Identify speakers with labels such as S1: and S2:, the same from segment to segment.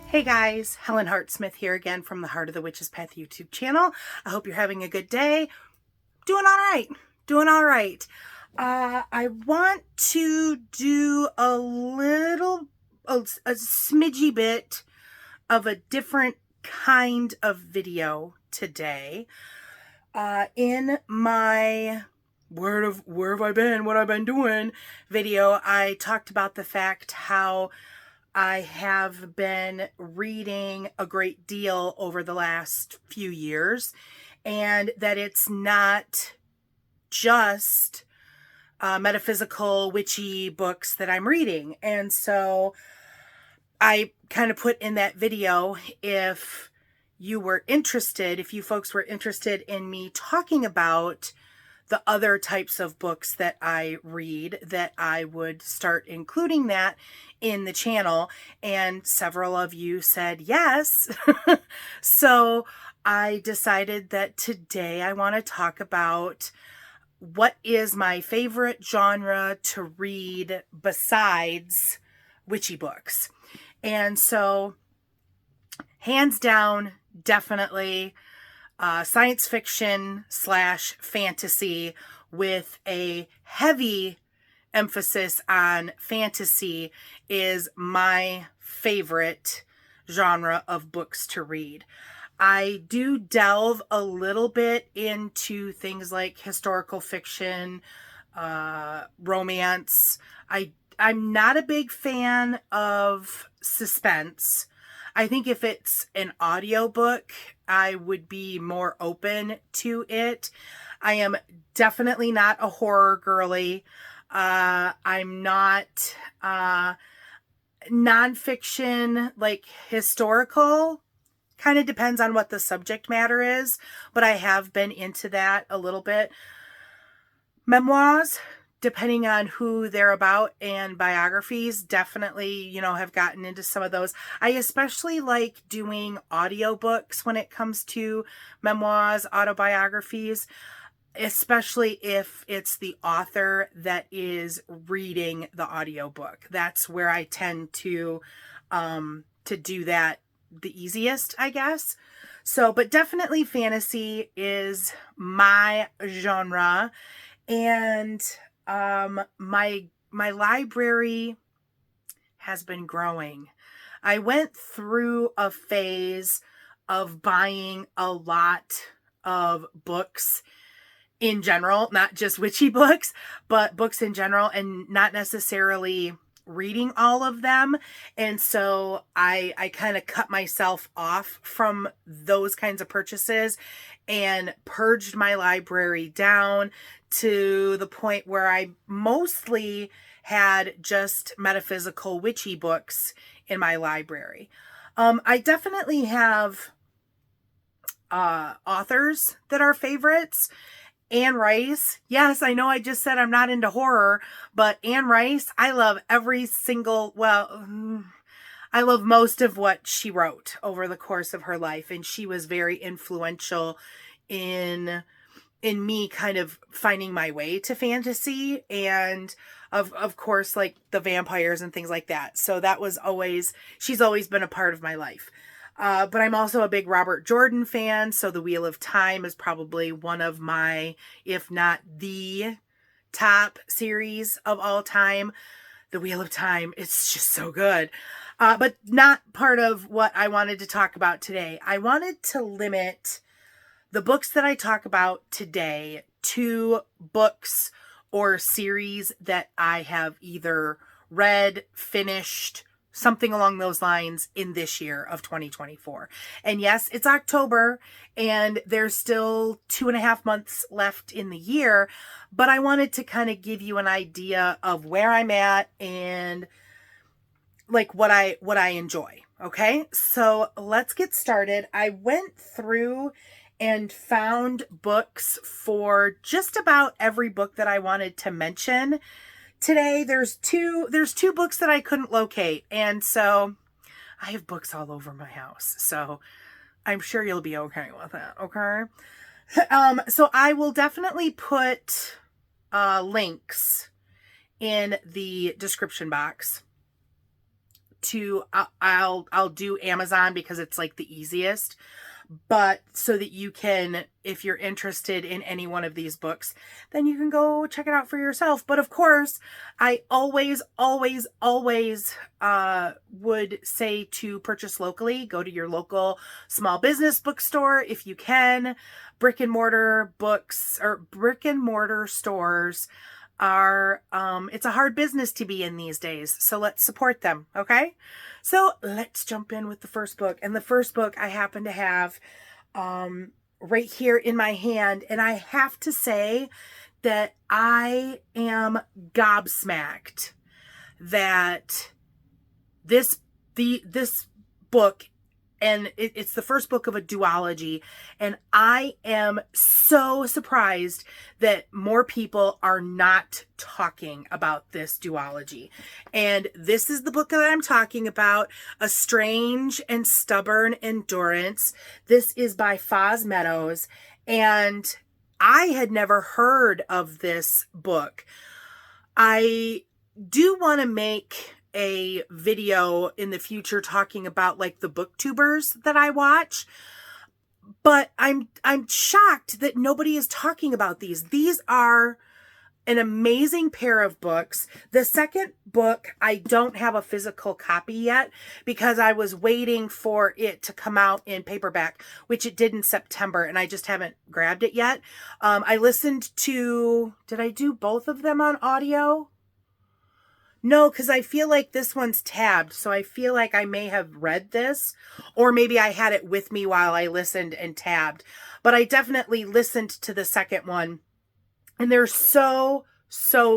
S1: Hey guys, Helen Hartsmith here again from the Heart of the Witch's Path YouTube channel. I hope you're having a good day. Doing all right. Doing all right. I want to do a smidgy bit of a different kind of video today. In my where have I been, what I've been doing video, I talked about the fact how I have been reading a great deal over the last few years, and that it's not just metaphysical, witchy books that I'm reading. And so I kind of put in that video, if you folks were interested in me talking about the other types of books that I read, that I would start including that in the channel. And several of you said yes. So I decided that today I want to talk about what is my favorite genre to read besides witchy books. And so hands down, definitely science fiction / fantasy, with a heavy emphasis on fantasy, is my favorite genre of books to read. I do delve a little bit into things like historical fiction, romance. I'm not a big fan of suspense. I think if it's an audiobook, I would be more open to it. I am definitely not a horror girly. I'm not nonfiction, like historical. Kind of depends on what the subject matter is, but I have been into that a little bit. Memoirs, depending on who they're about, and biographies, definitely, have gotten into some of those. I especially like doing audiobooks when it comes to memoirs, autobiographies, especially if it's the author that is reading the audiobook. That's where I tend to do that the easiest, I guess. So, but definitely fantasy is my genre. And my library has been growing. I went through a phase of buying a lot of books in general, not just witchy books, but books in general, and not necessarily reading all of them. And so I kind of cut myself off from those kinds of purchases and purged my library down to the point where I mostly had just metaphysical witchy books in my library. I definitely have authors that are favorites. Anne Rice. Yes, I know I just said I'm not into horror, but Anne Rice, I love I love most of what she wrote over the course of her life, and she was very influential in me kind of finding my way to fantasy, and of course, like the vampires and things like that. So she's always been a part of my life. But I'm also a big Robert Jordan fan, so The Wheel of Time is probably one of my, if not the top series of all time. The Wheel of Time, it's just so good. But not part of what I wanted to talk about today. I wanted to limit the books that I talk about today to books or series that I have either read, finished, something along those lines in this year of 2024. And yes, it's October and there's still 2.5 months left in the year, but I wanted to kind of give you an idea of where I'm at and like what I enjoy. Okay, so let's get started. I went through and found books for just about every book that I wanted to mention today. There's two books that I couldn't locate, and so I have books all over my house, so I'm sure you'll be okay with that. Okay. So I will definitely put links in the description box I'll do Amazon because it's like the easiest, but so that you can, if you're interested in any one of these books, then you can go check it out for yourself. But of course, I always would say to purchase locally. Go to your local small business bookstore if you can. Brick and mortar stores are, it's a hard business to be in these days. So let's support them. Okay. So let's jump in with the first book. And the first book I happen to have, right here in my hand. And I have to say that I am gobsmacked that this book, and it's the first book of a duology, and I am so surprised that more people are not talking about this duology. And this is the book that I'm talking about, A Strange and Stubborn Endurance. This is by Foz Meadows, and I had never heard of this book. I do want to make a video in the future talking about like the booktubers that I watch, but I'm shocked that nobody is talking about these. These are an amazing pair of books. The second book, I don't have a physical copy yet because I was waiting for it to come out in paperback, which it did in September, and I just haven't grabbed it yet. I listened to, did I do both of them on audio? No, because I feel like this one's tabbed, so I feel like I may have read this, or maybe I had it with me while I listened and tabbed. But I definitely listened to the second one, and they're so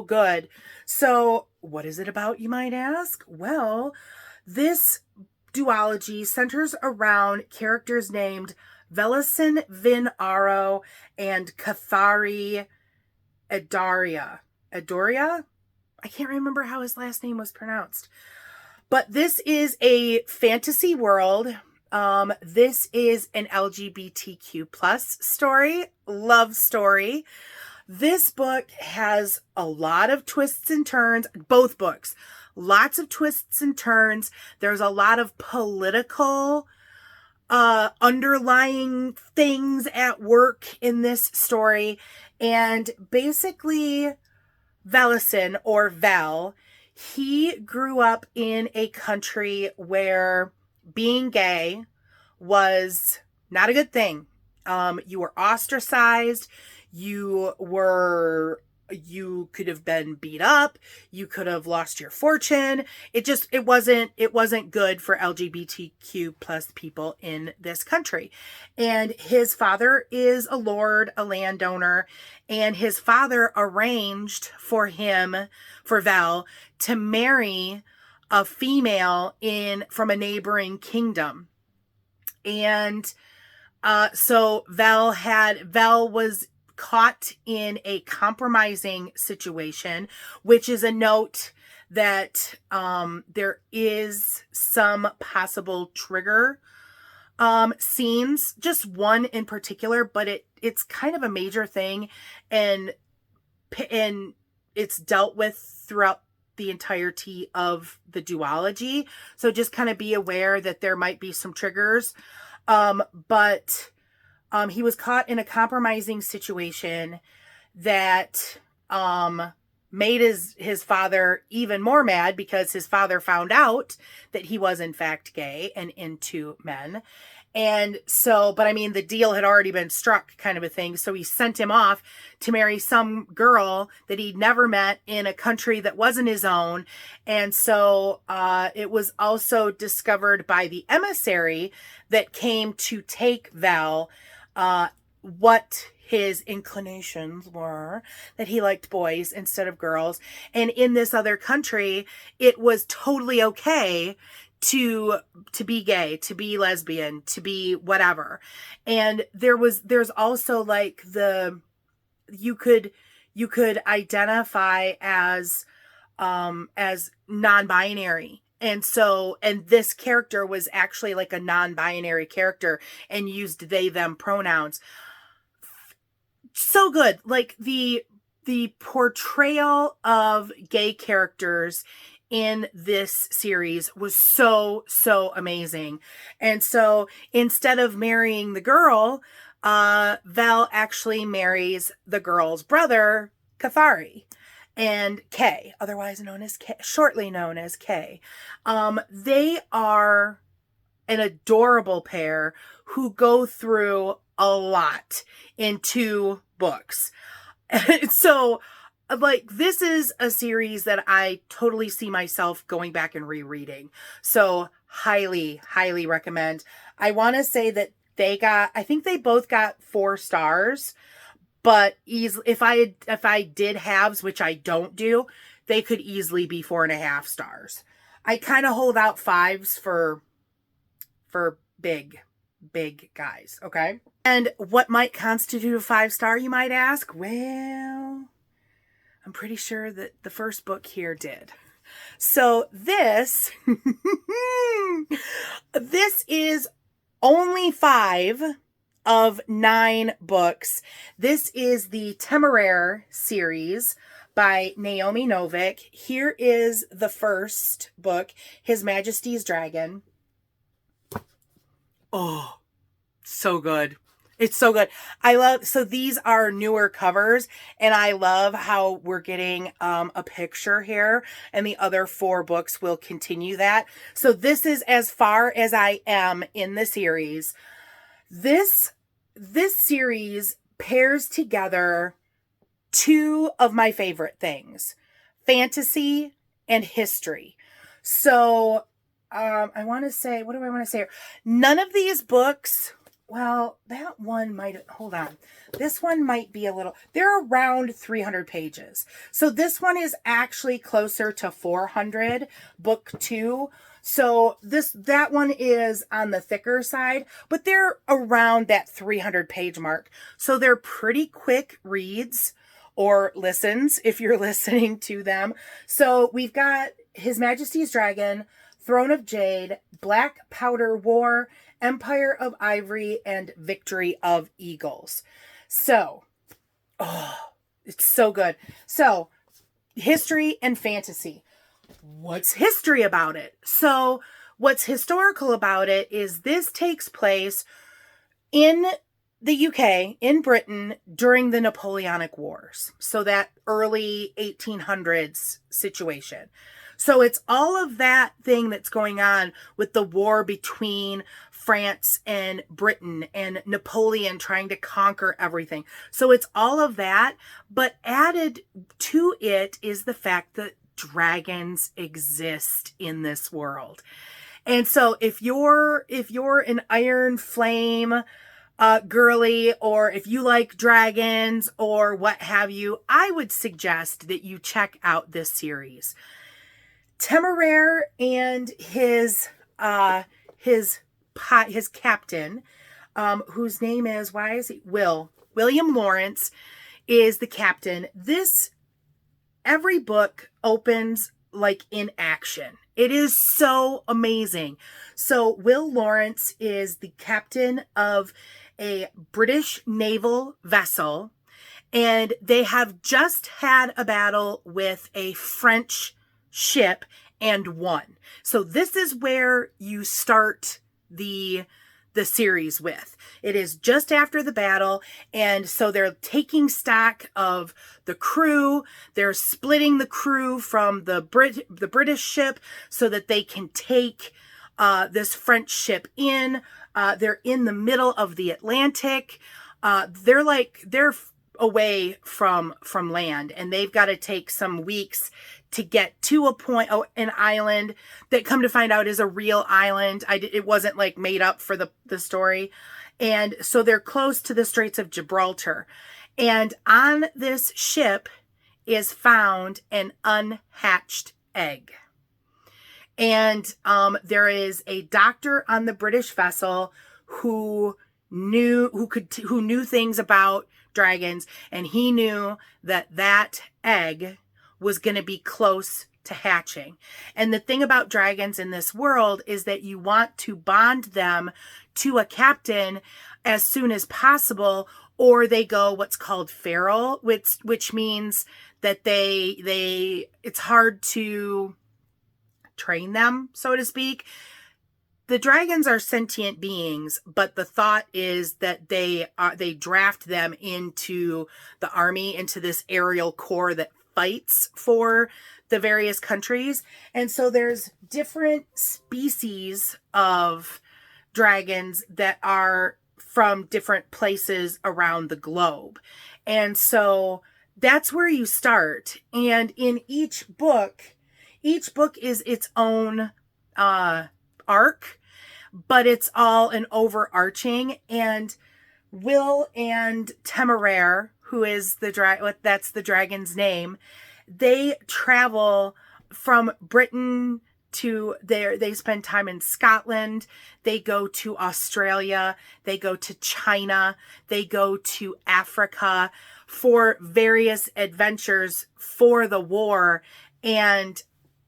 S1: good. So what is it about, you might ask? Well, this duology centers around characters named Velison Vin Aro and Cathari Adoria? I can't remember how his last name was pronounced. But this is a fantasy world. This is an LGBTQ plus story, love story. This book has a lot of twists and turns, both books. Lots of twists and turns. There's a lot of political underlying things at work in this story. And basically, Velison, or Vel, he grew up in a country where being gay was not a good thing. You were ostracized. You could have been beat up. You could have lost your fortune. It wasn't good for LGBTQ plus people in this country. And his father is a lord, a landowner, and his father arranged for Vel, to marry a female from a neighboring kingdom. And so Vel was caught in a compromising situation, which is a note that there is some possible trigger scenes, just one in particular, but it's kind of a major thing, and it's dealt with throughout the entirety of the duology. So just kind of be aware that there might be some triggers. But he was caught in a compromising situation that made his father even more mad, because his father found out that he was in fact gay and into men. And so, but I mean, the deal had already been struck, kind of a thing. So he sent him off to marry some girl that he'd never met in a country that wasn't his own. And so it was also discovered by the emissary that came to take Vel, what his inclinations were, that he liked boys instead of girls. And in this other country, it was totally okay to be gay, to be lesbian, to be whatever. And there's also like you could identify as non-binary. And this character was actually like a non-binary character and used they, them pronouns. So good. Like the portrayal of gay characters in this series was so amazing. And so instead of marrying the girl, Vel actually marries the girl's brother, Cathari, and Kay, otherwise known as Kay, shortly known as Kay. They are an adorable pair who go through a lot in 2 books. So, like, this is a series that I totally see myself going back and rereading. So, highly recommend. I want to say that I think they both got 4 stars, but if I did halves, which I don't do, they could easily be 4.5 stars. I kind of hold out 5s for big guys, okay? And what might constitute a 5-star, you might ask? Well, I'm pretty sure that the first book here did. So this is only 5 of 9 books. This is the Temeraire series by Naomi Novik. Here is the first book, His Majesty's Dragon. Oh, so good. It's so good. So these are newer covers, and I love how we're getting a picture here, and the other 4 books will continue that. So this is as far as I am in the series. This series pairs together 2 of my favorite things, fantasy and history. So I want to say, what do I want to say here? None of these books, well, that one might, hold on. This one might be they're around 300 pages. So this one is actually closer to 400, book 2. So that one is on the thicker side, but they're around that 300 page mark. So they're pretty quick reads or listens if you're listening to them. So we've got His Majesty's Dragon, Throne of Jade, Black Powder War, Empire of Ivory, and Victory of Eagles. So, it's so good. So, history and fantasy. What's history about it? So, what's historical about it is this takes place in the UK, in Britain, during the Napoleonic Wars. So, that early 1800s situation. So it's all of that thing that's going on with the war between France and Britain and Napoleon trying to conquer everything. So it's all of that, but added to it is the fact that dragons exist in this world. And so if you're an Iron Flame girly, or if you like dragons or what have you, I would suggest that you check out this series. Temeraire and his captain, whose name is, William Lawrence, is the captain. Every book opens like in action. It is so amazing. So Will Lawrence is the captain of a British naval vessel, and they have just had a battle with a French ship and won. So this is where you start the series with. It is just after the battle, and so they're taking stock of the crew. They're splitting the crew from the British ship so that they can take this French ship in. They're in the middle of the Atlantic. They're away from land, and they've got to take some weeks to get to a point, an island that, come to find out, is a real island. It wasn't like made up for the story. And so they're close to the Straits of Gibraltar. And on this ship is found an unhatched egg. And there is a doctor on the British vessel who knew things about dragons, and he knew that egg was going to be close to hatching. And the thing about dragons in this world is that you want to bond them to a captain as soon as possible, or they go what's called feral, which means that it's hard to train them, so to speak. The dragons are sentient beings, but the thought is that they draft them into the army, into this aerial corps that fights for the various countries. And so there's different species of dragons that are from different places around the globe. And so that's where you start. And in each book is its own arc, but it's all an overarching. And Will and Temeraire, who is that's the dragon's name, they travel from Britain to there. They spend time in Scotland. They go to Australia. They go to China. They go to Africa for various adventures for the war. And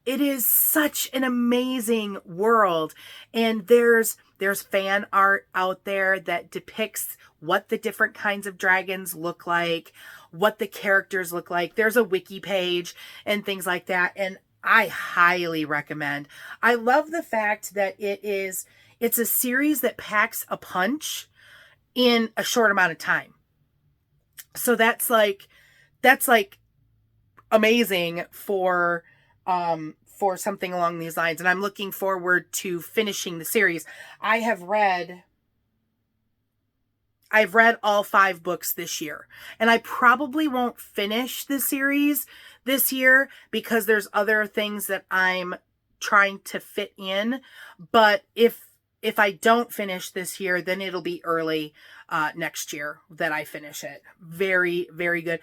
S1: it is such an amazing world. And there's fan art out there that depicts what the different kinds of dragons look like, what the characters look like. There's a wiki page and things like that. And I highly recommend. I love the fact that it's a series that packs a punch in a short amount of time. So that's like amazing for something along these lines. And I'm looking forward to finishing the series. I've read all 5 books this year, and I probably won't finish the series this year because there's other things that I'm trying to fit in. But if I don't finish this year, then it'll be early next year that I finish it. Very, very good.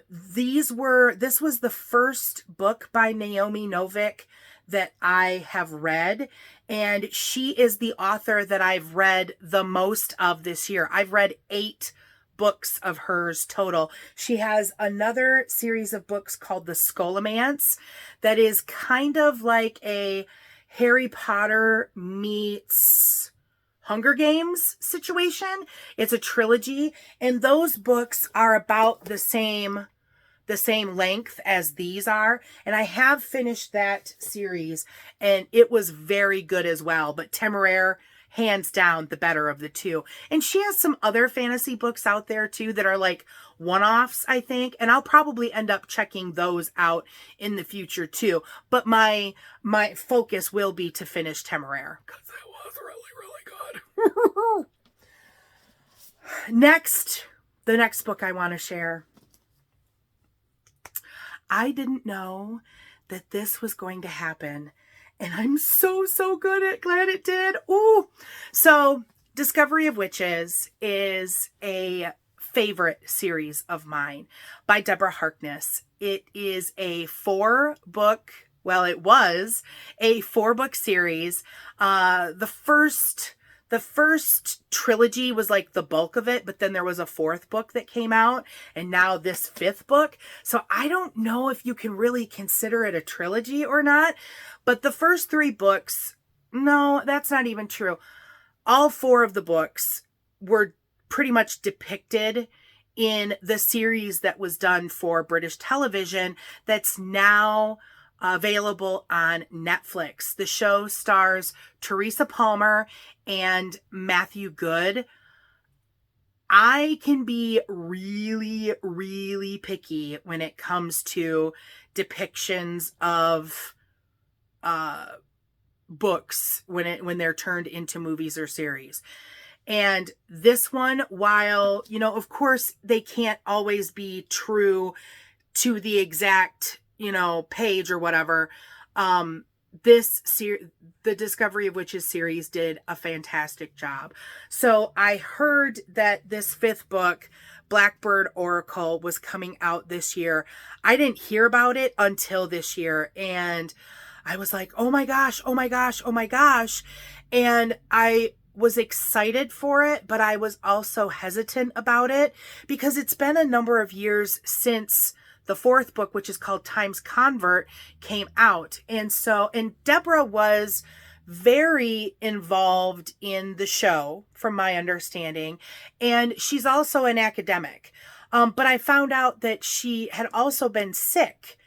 S1: This was the first book by Naomi Novik that I have read, and she is the author that I've read the most of this year. I've read 8 books of hers total. She has another series of books called The Scholomance that is kind of like a Harry Potter meets Hunger Games situation. It's a trilogy, and those books are about the same length as these are. And I have finished that series, and it was very good as well. But Temeraire, hands down, the better of the two. And she has some other fantasy books out there too that are like one-offs, I think. And I'll probably end up checking those out in the future too. But my focus will be to finish Temeraire, because it was really, really good. The next book I want to share. I didn't know that this was going to happen, and I'm so glad it did. Ooh. So Discovery of Witches is a favorite series of mine by Deborah Harkness. It is a 4-book, well, it was a 4-book series. The first trilogy was like the bulk of it, but then there was a 4th book that came out, and now this 5th book. So I don't know if you can really consider it a trilogy or not, but the first 3 books, no, that's not even true. All 4 of the books were pretty much depicted in the series that was done for British television that's now available on Netflix. The show stars Teresa Palmer and Matthew Good. I can be really, really picky when it comes to depictions of books when they're turned into movies or series. And this one, while, of course they can't always be true to the exact page or whatever. The Discovery of Witches series did a fantastic job. So I heard that this 5th book, Blackbird Oracle, was coming out this year. I didn't hear about it until this year, and I was like, oh my gosh. And I was excited for it, but I was also hesitant about it because it's been a number of years since the 4th book, which is called Time's Convert, came out. And Deborah was very involved in the show, from my understanding. And she's also an academic. But I found out that she had also been sick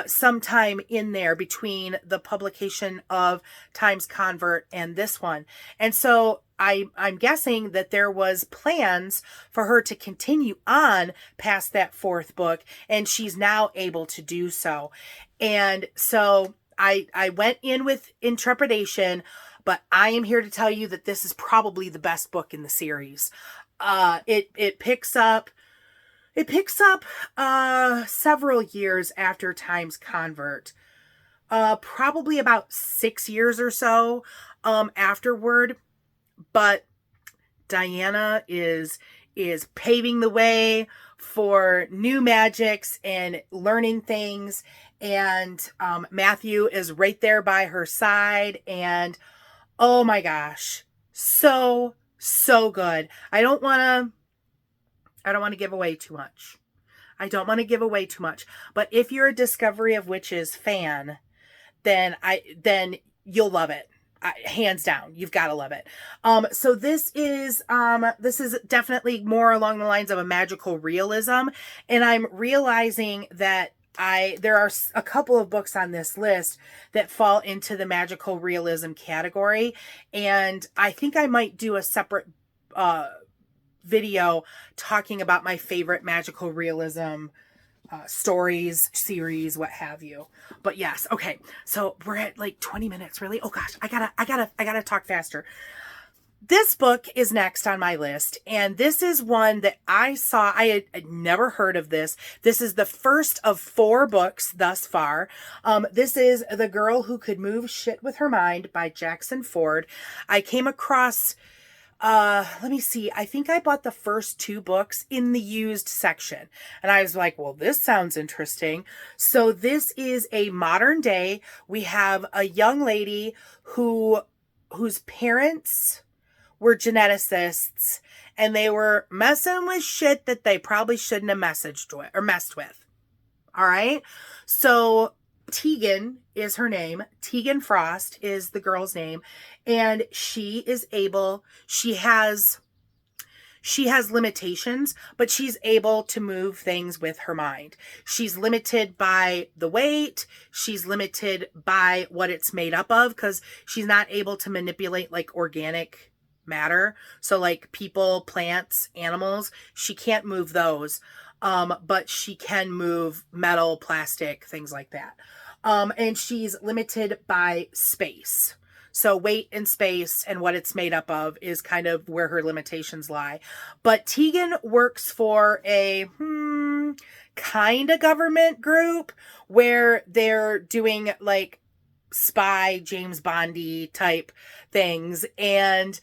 S1: sometime in there between the publication of Times Convert and this one. And so I'm guessing that there was plans for her to continue on past that fourth book, and she's now able to do so. And so I went in with intrepidation, but I am here to tell you that this is probably the best book in the series. It picks up several years after Times Convert, probably about 6 years or so afterward. But Diana is paving the way for new magics and learning things, and Matthew is right there by her side, and oh my gosh, so good. I don't want to give away too much. But if you're a Discovery of Witches fan, then you'll love it. Hands down, you've got to love it. So this is definitely more along the lines of a magical realism, and I'm realizing that there are a couple of books on this list that fall into the magical realism category, and I think I might do a separate video talking about my favorite magical realism stories, series, what have you. But yes, okay. So we're at like 20 minutes, really? Oh gosh, I gotta talk faster. This book is next on my list, and this is one that I saw. I had never heard of this. This is the first of 4 books thus far. This is The Girl Who Could Move Shit with Her Mind by Jackson Ford. I came across let me see. I think I bought the first 2 books in the used section, and I was like, well, this sounds interesting. So this is a modern day. We have a young lady whose parents were geneticists, and they were messing with shit that they probably shouldn't have messed with. All right. So Tegan is her name. Tegan Frost is the girl's name. And she has limitations, but she's able to move things with her mind. She's limited by the weight. She's limited by what it's made up of, because she's not able to manipulate like organic matter. So like people, plants, animals, she can't move those. But she can move metal, plastic, things like that. And she's limited by space. So weight and space and what it's made up of is kind of where her limitations lie. But Tegan works for a kind of government group where they're doing like spy, James Bondy type things. And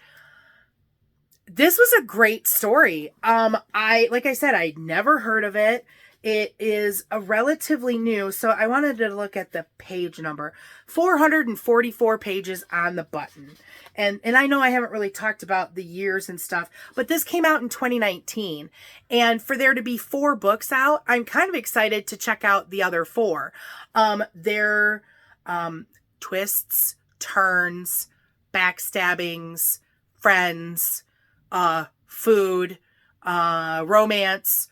S1: this was a great story. Like I said, I'd never heard of it. It is a relatively new, so I wanted to look at the page number. 444 pages on the button. And I know I haven't really talked about the years and stuff, but this came out in 2019. And for there to be 4 books out, I'm kind of excited to check out the other 4. They're twists, turns, backstabbings, friends, food, romance,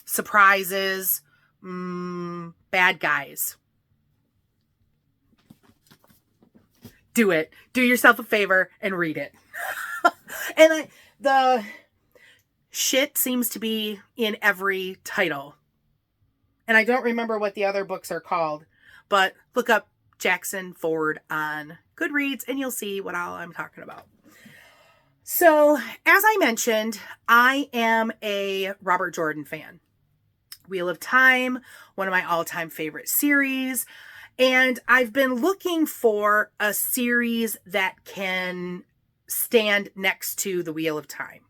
S1: surprises, bad guys. Do it. Do yourself a favor and read it. And the shit seems to be in every title. And I don't remember what the other books are called, but look up Jackson Ford on Goodreads and you'll see what all I'm talking about. So, as I mentioned, I am a Robert Jordan fan. Wheel of Time, one of my all-time favorite series. And I've been looking for a series that can stand next to the Wheel of Time.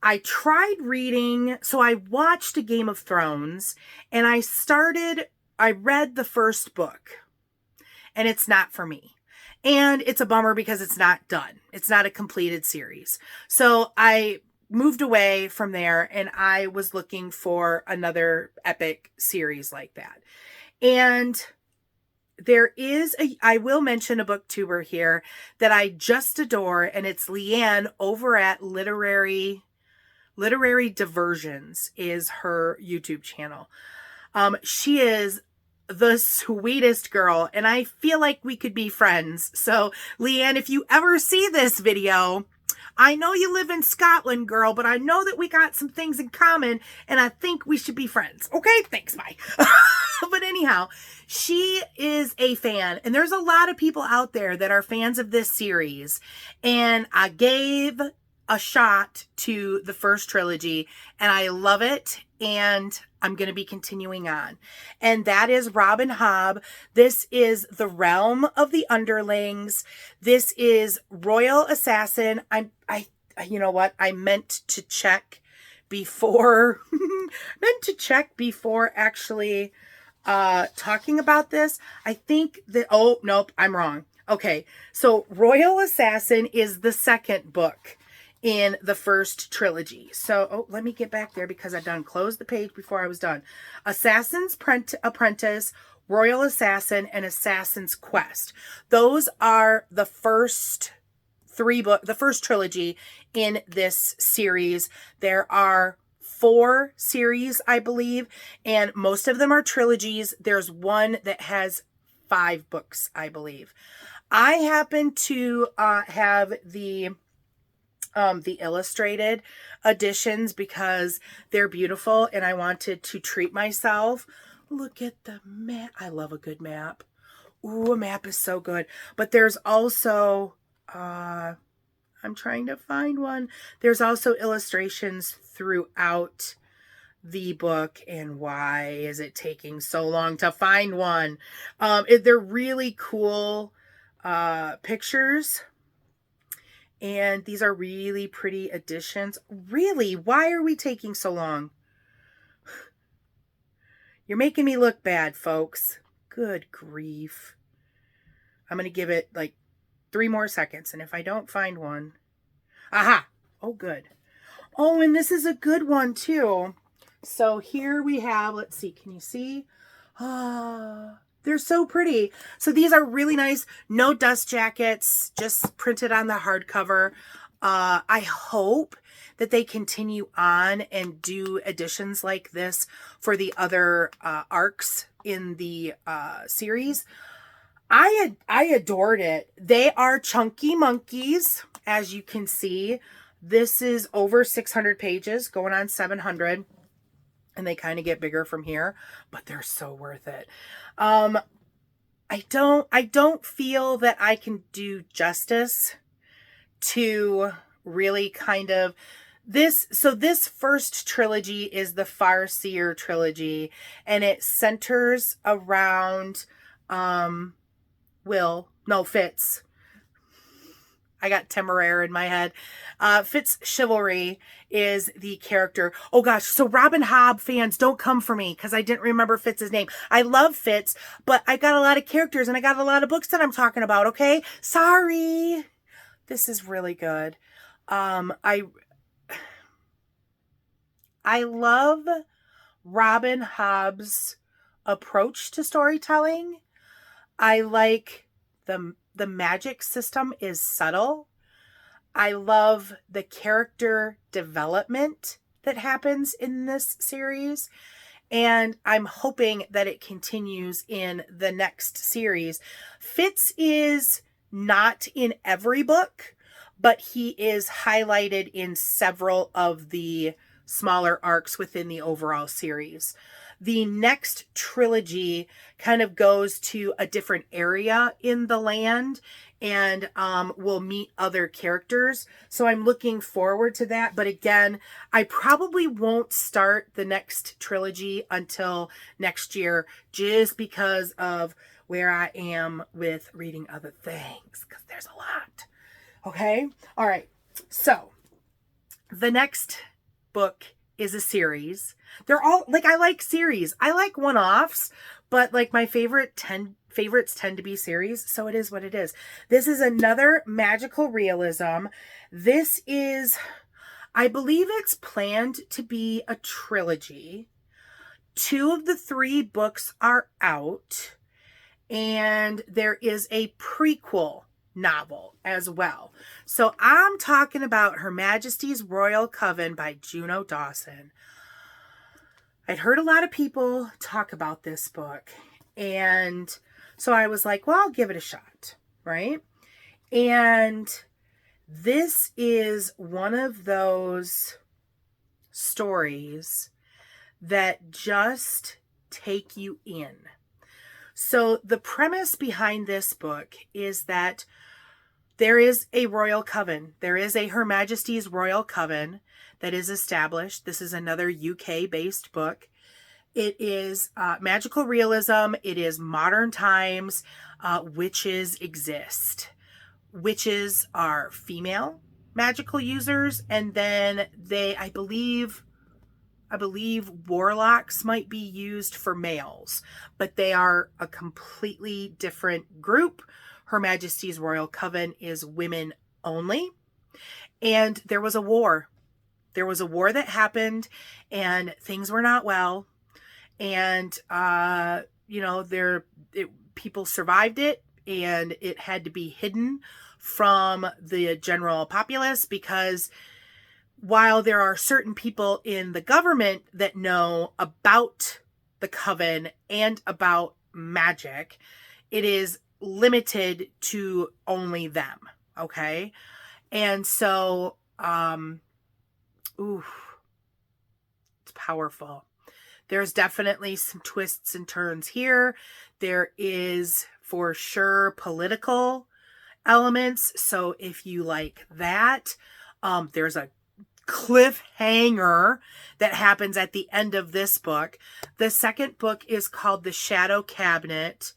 S1: I tried reading, so I watched a Game of Thrones, and I read the first book, and it's not for me. And it's a bummer because it's not done. It's not a completed series. So I moved away from there and I was looking for another epic series like that. And there is I will mention a booktuber here that I just adore, and it's Leanne over at Literary Diversions is her YouTube channel. She is the sweetest girl, and I feel like we could be friends. So, Leanne, if you ever see this video, I know you live in Scotland, girl, but I know that we got some things in common, and I think we should be friends. Okay, thanks, bye. But anyhow, she is a fan, and there's a lot of people out there that are fans of this series, and I gave a shot to the first trilogy, and I love it, and I'm going to be continuing on. And that is Robin Hobb. This is The Realm of the Underlings. This is Royal Assassin. You know what? I meant to check before, actually talking about this. I think that, oh, nope, I'm wrong. Okay. So Royal Assassin is the second book in the first trilogy. So, let me get back there because I done closed the page before I was done. Assassin's Apprentice, Royal Assassin, and Assassin's Quest. Those are the first the first trilogy in this series. There are 4 series, I believe, and most of them are trilogies. There's one that has 5 books, I believe. I happen to have the illustrated editions because they're beautiful, and I wanted to treat myself. Look at the map. I love a good map. Ooh, a map is so good. But there's also, I'm trying to find one. There's also illustrations throughout the book. And why is it taking so long to find one? They're really cool pictures. And these are really pretty editions. Really? Why are we taking so long? You're making me look bad, folks. Good grief. I'm going to give it like 3 more seconds. And if I don't find one... Aha! Oh, good. Oh, and this is a good one, too. So here we have... Let's see. Can you see? They're so pretty. So these are really nice. No dust jackets, just printed on the hardcover. I hope that they continue on and do editions like this for the other arcs in the series. I adored it. They are chunky monkeys, as you can see. This is over 600 pages, going on 700. And they kind of get bigger from here, but they're so worth it. I don't feel that I can do justice to really kind of this. So this first trilogy is the Farseer trilogy, and it centers around, Fitz. I got Temeraire in my head. Fitz Chivalry is the character. Oh gosh, so Robin Hobb fans, don't come for me because I didn't remember Fitz's name. I love Fitz, but I got a lot of characters and I got a lot of books that I'm talking about, okay? Sorry. This is really good. I love Robin Hobb's approach to storytelling. I like the magic system is subtle. I love the character development that happens in this series. And I'm hoping that it continues in the next series. Fitz is not in every book, but he is highlighted in several of the smaller arcs within the overall series. The next trilogy kind of goes to a different area in the land and will meet other characters. So I'm looking forward to that. But again, I probably won't start the next trilogy until next year just because of where I am with reading other things, because there's a lot. Okay? All right. So the next book is a series. They're all like, I like series. I like one-offs, but like my favorites tend to be series. So it is what it is. This is another magical realism. This is, I believe it's planned to be a trilogy. 2 of the 3 books are out, and there is a prequel novel as well. So I'm talking about Her Majesty's Royal Coven by Juno Dawson. I'd heard a lot of people talk about this book. And so I was like, well, I'll give it a shot, right? And this is one of those stories that just take you in. So the premise behind this book is that there is a royal coven. There is a Her Majesty's Royal Coven that is established. This is another UK-based book. It is magical realism. It is modern times. Witches exist. Witches are female magical users, and then I believe warlocks might be used for males, but they are a completely different group. Her Majesty's Royal Coven is women only. And there was a war. There was a war that happened, and things were not well. And, people survived it, and it had to be hidden from the general populace, because while there are certain people in the government that know about the coven and about magic, it is limited to only them. Okay. And so, it's powerful. There's definitely some twists and turns here. There is for sure political elements. So if you like that, there's a cliffhanger that happens at the end of this book. The second book is called The Shadow Cabinet.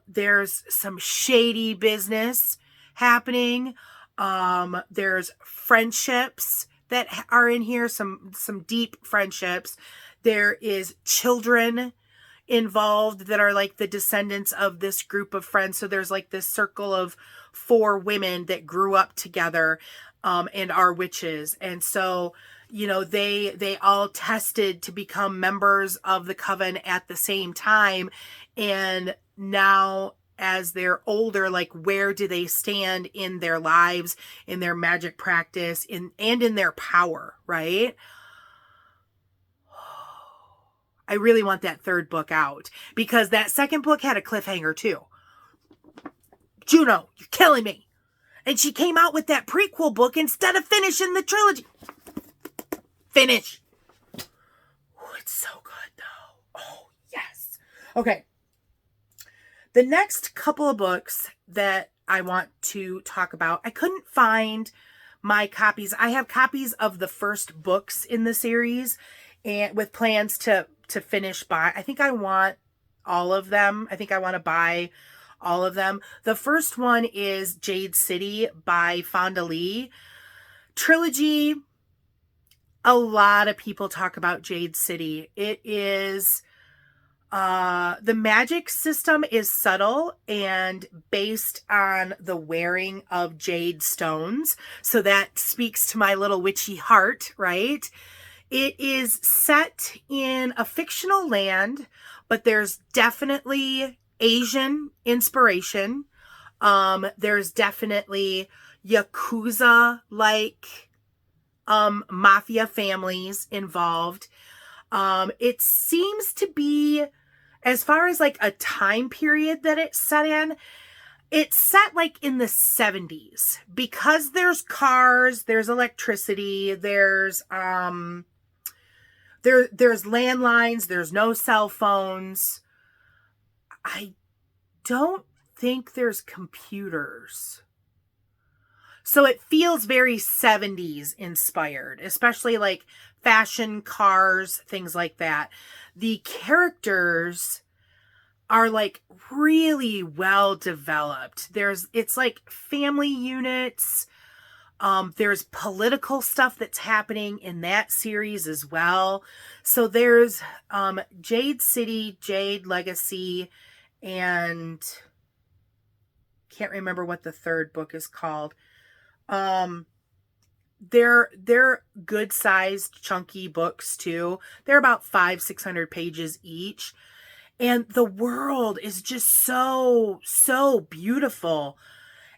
S1: There's some shady business happening. There's friendships that are in here, some deep friendships. There is children involved that are like the descendants of this group of friends. So there's like this circle of 4 women that grew up together, and are witches. And so, they all tested to become members of the coven at the same time. And now, as they're older, like, where do they stand in their lives, in their magic practice, and in their power, right? I really want that third book out, because that second book had a cliffhanger too. Juno, you're killing me. And she came out with that prequel book instead of finishing the trilogy. Finish. Oh, it's so good though. Oh, yes. Okay. The next couple of books that I want to talk about, I couldn't find my copies. I have copies of the first books in the series, and with plans to finish I think I want all of them. I think I want to buy all of them. The first one is Jade City by Fonda Lee. Trilogy. A lot of people talk about Jade City. It is, the magic system is subtle and based on the wearing of jade stones. So that speaks to my little witchy heart, right? It is set in a fictional land, but there's definitely Asian inspiration. There's definitely Yakuza-like mafia families involved. It seems to be, as far as like a time period that it's set in, it's set like in the 70s, because there's cars, there's electricity, there's landlines, there's no cell phones. I don't think there's computers. So it feels very 70s inspired, especially like fashion, cars, things like that. The characters are like really well developed. It's like family units. There's political stuff that's happening in that series as well. So there's Jade City, Jade Legacy, and can't remember what the third book is called. They're good sized, chunky books too. They're about 500-600 pages each. And the world is just so beautiful.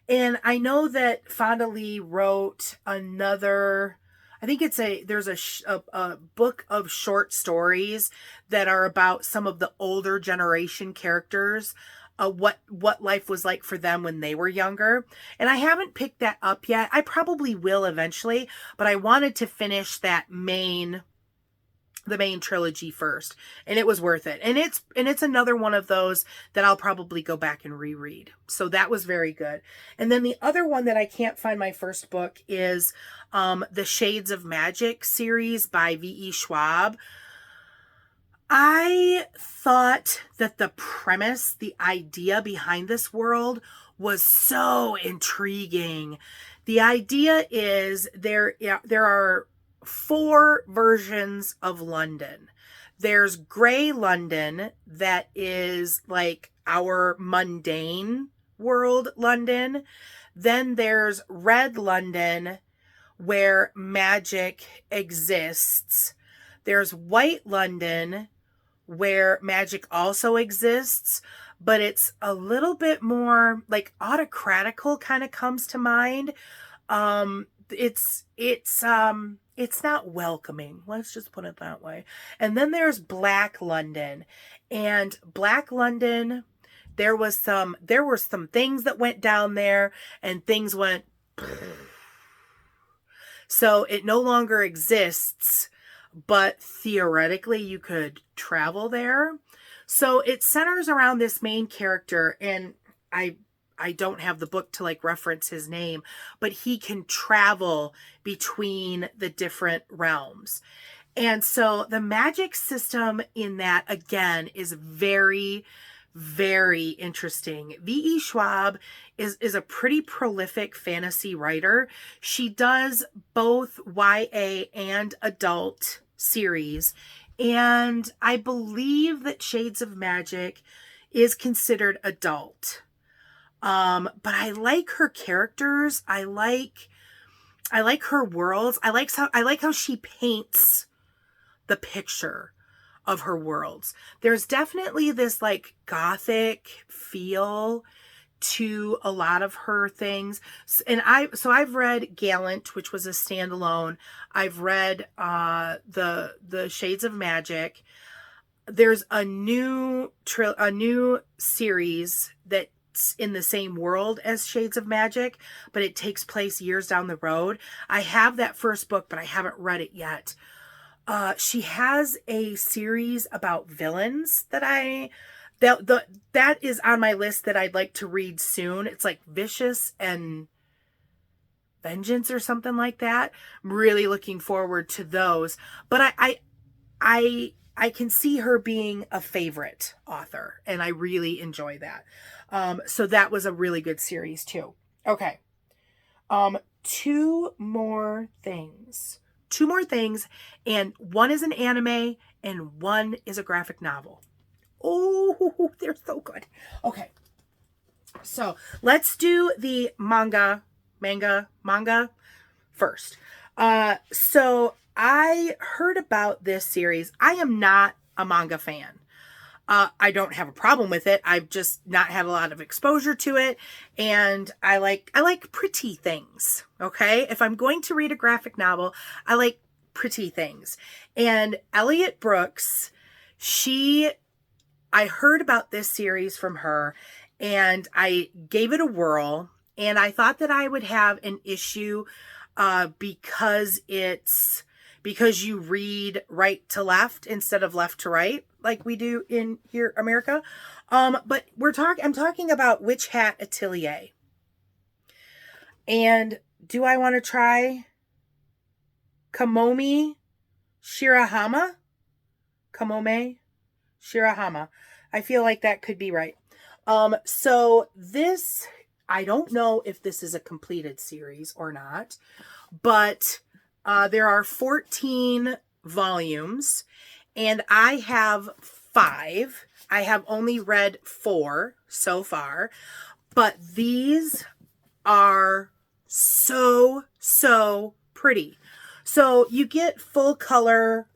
S1: And I know that Fonda Lee wrote another, I think there's a book of short stories that are about some of the older generation characters, what life was like for them when they were younger. And I haven't picked that up yet. I probably will eventually, but I wanted to finish the main trilogy first, and it was worth it. And it's another one of those that I'll probably go back and reread. So that was very good. And then the other one that I can't find my first book is the Shades of Magic series by V.E. Schwab. I thought that the premise, the idea behind this world was so intriguing. The idea is there are 4 versions of London. There's gray London, that is like our mundane world London. Then there's red London, where magic exists. There's white London, where magic also exists, but it's a little bit more like autocratical kind of comes to mind. It's not welcoming. Let's just put it that way. And then there's Black London. And Black London, there were some things that went down there, and things went so it no longer exists, but theoretically you could travel there. So it centers around this main character, and I don't have the book to like reference his name, but he can travel between the different realms. And so the magic system in that, again, is very, very interesting. V.E. Schwab is a pretty prolific fantasy writer. She does both YA and adult series. And I believe that Shades of Magic is considered adult. But I like her characters. I like her worlds. I like how she paints the picture of her worlds. There's definitely this like gothic feel to a lot of her things. And I've read Gallant, which was a standalone. I've read the Shades of Magic. There's a new series that's in the same world as Shades of Magic, but it takes place years down the road. I have that first book, but I haven't read it yet. She has a series about villains that is on my list that I'd like to read soon. It's like Vicious and Vengeance or something like that. I'm really looking forward to those. But I can see her being a favorite author, and I really enjoy that. So that was a really good series too. Okay. 2 more things, and one is an anime and one is a graphic novel. Oh, they're so good. Okay. So let's do the manga first. So I heard about this series. I am not a manga fan. I don't have a problem with it. I've just not had a lot of exposure to it. And I like pretty things. Okay. If I'm going to read a graphic novel, I like pretty things. And Elliot Brooks, I heard about this series from her, and I gave it a whirl, and I thought that I would have an issue, because you read right to left instead of left to right, like we do in here, America. But I'm talking about Witch Hat Atelier. And do I want to try Kamome Shirahama? I feel like that could be right. So this, I don't know if this is a completed series or not, but there are 14 volumes, and I have 5. I have only read 4 so far, but these are so pretty. So you get full color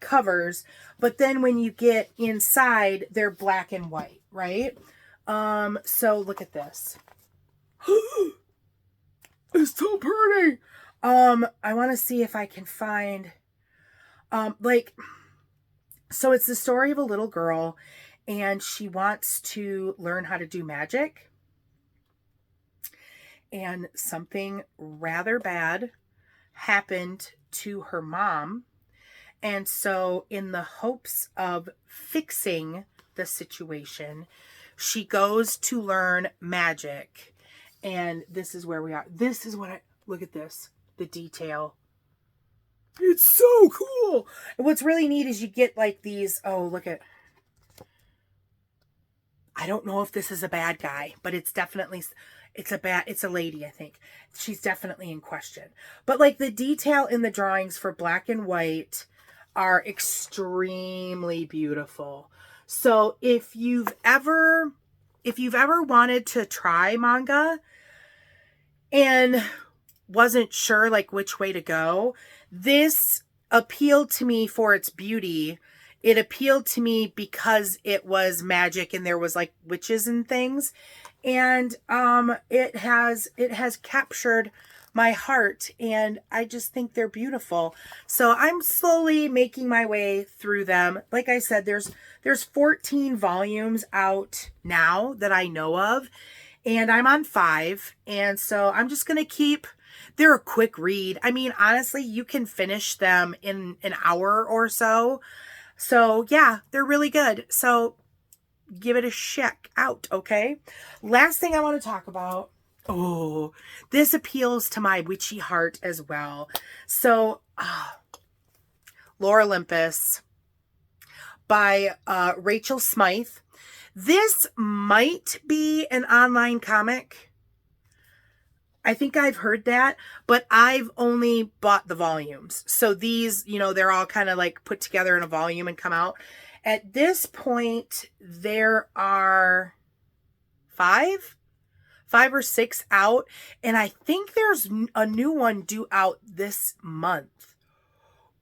S1: covers, but then when you get inside, they're black and white, right? So look at this. It's so pretty. I want to see if I can find, like, so it's the story of a little girl and she wants to learn how to do magic. And something rather bad happened to her mom. And so in the hopes of fixing the situation, she goes to learn magic. And this is where we are. This is what look at this, the detail. It's so cool. And what's really neat is you get like these, oh, look at, I don't know if this is a bad guy, but it's definitely, it's a lady, I think. She's definitely in question. But like the detail in the drawings for black and white are extremely beautiful. So if you've ever wanted to try manga and wasn't sure like which way to go, this appealed to me for its beauty. It appealed to me because it was magic and there was like witches and things. And it has captured my heart, and I just think they're beautiful. So I'm slowly making my way through them. Like I said, there's 14 volumes out now that I know of, and I'm on 5. And so I'm just going to keep, they're a quick read. I mean, honestly, you can finish them in an hour or so. So yeah, they're really good. So give it a check out, okay? Last thing I want to talk about. Oh, this appeals to my witchy heart as well. So, Lore Olympus by Rachel Smythe. This might be an online comic. I think I've heard that, but I've only bought the volumes. So these, you know, they're all kind of like put together in a volume and come out. At this point, there are 5 or 6 out, and I think there's a new one due out this month.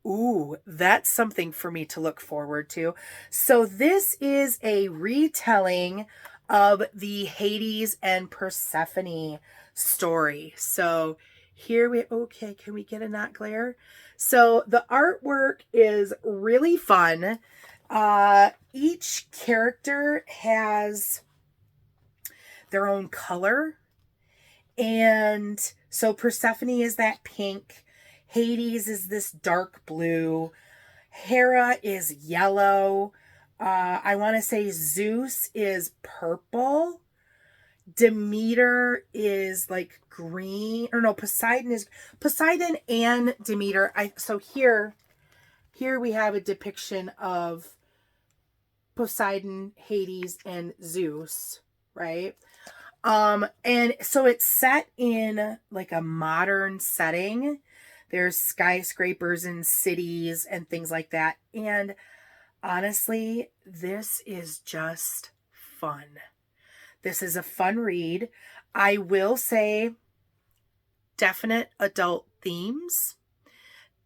S1: Ooh, that's something for me to look forward to. So this is a retelling of the Hades and Persephone story. So here okay, can we get a not glare? So the artwork is really fun. Each character has their own color. And so Persephone is that pink. Hades is this dark blue. Hera is yellow. I want to say Zeus is purple. Demeter is like green. Or no, Poseidon and Demeter. So here we have a depiction of Poseidon, Hades, and Zeus, right? And so it's set in like a modern setting. There's skyscrapers and cities and things like that. And honestly, this is just fun. This is a fun read. I will say definite adult themes.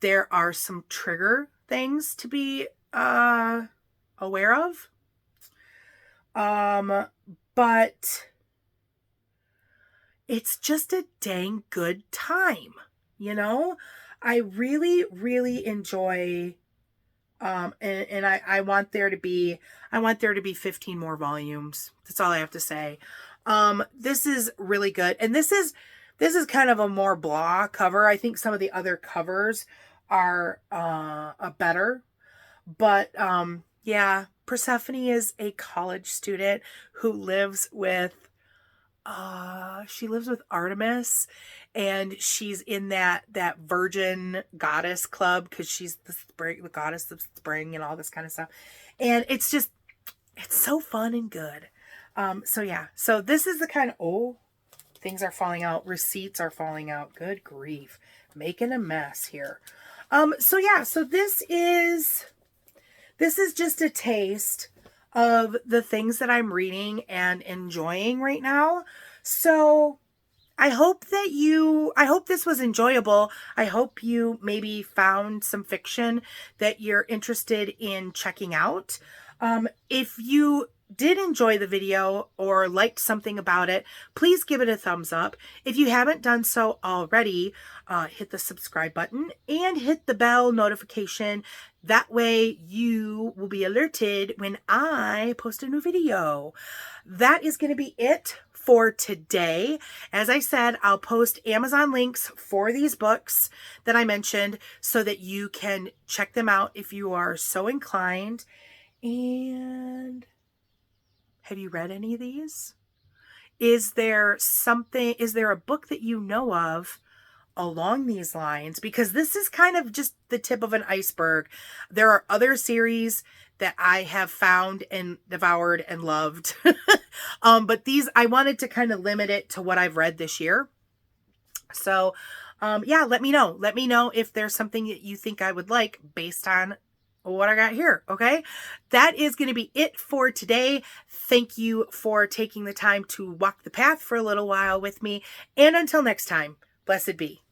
S1: There are some trigger things to be aware of. But it's just a dang good time, you know? I really, really enjoy, and I want there to be 15 more volumes. That's all I have to say. This is really good. And this is kind of a more blah cover. I think some of the other covers are, better, but, yeah, Persephone is a college student who lives with Artemis, and she's in that virgin goddess club because she's the goddess of spring and all this kind of stuff. And it's so fun and good. So yeah, so this is the kind of, things are falling out. Receipts are falling out. Good grief. Making a mess here. So yeah, so this is just a taste of the things that I'm reading and enjoying right now. So I hope this was enjoyable. I hope you maybe found some fiction that you're interested in checking out. If you did enjoy the video or liked something about it, please give it a thumbs up. If you haven't done so already, hit the subscribe button and hit the bell notification. That way you will be alerted when I post a new video. That is going to be it for today. As I said, I'll post Amazon links for these books that I mentioned so that you can check them out if you are so inclined. And have you read any of these? Is there a book that you know of along these lines? Because this is kind of just the tip of an iceberg. There are other series that I have found and devoured and loved. But these, I wanted to kind of limit it to what I've read this year. So, yeah, let me know. Let me know if there's something that you think I would like based on what I got here. Okay. That is going to be it for today. Thank you for taking the time to walk the path for a little while with me. And until next time, blessed be.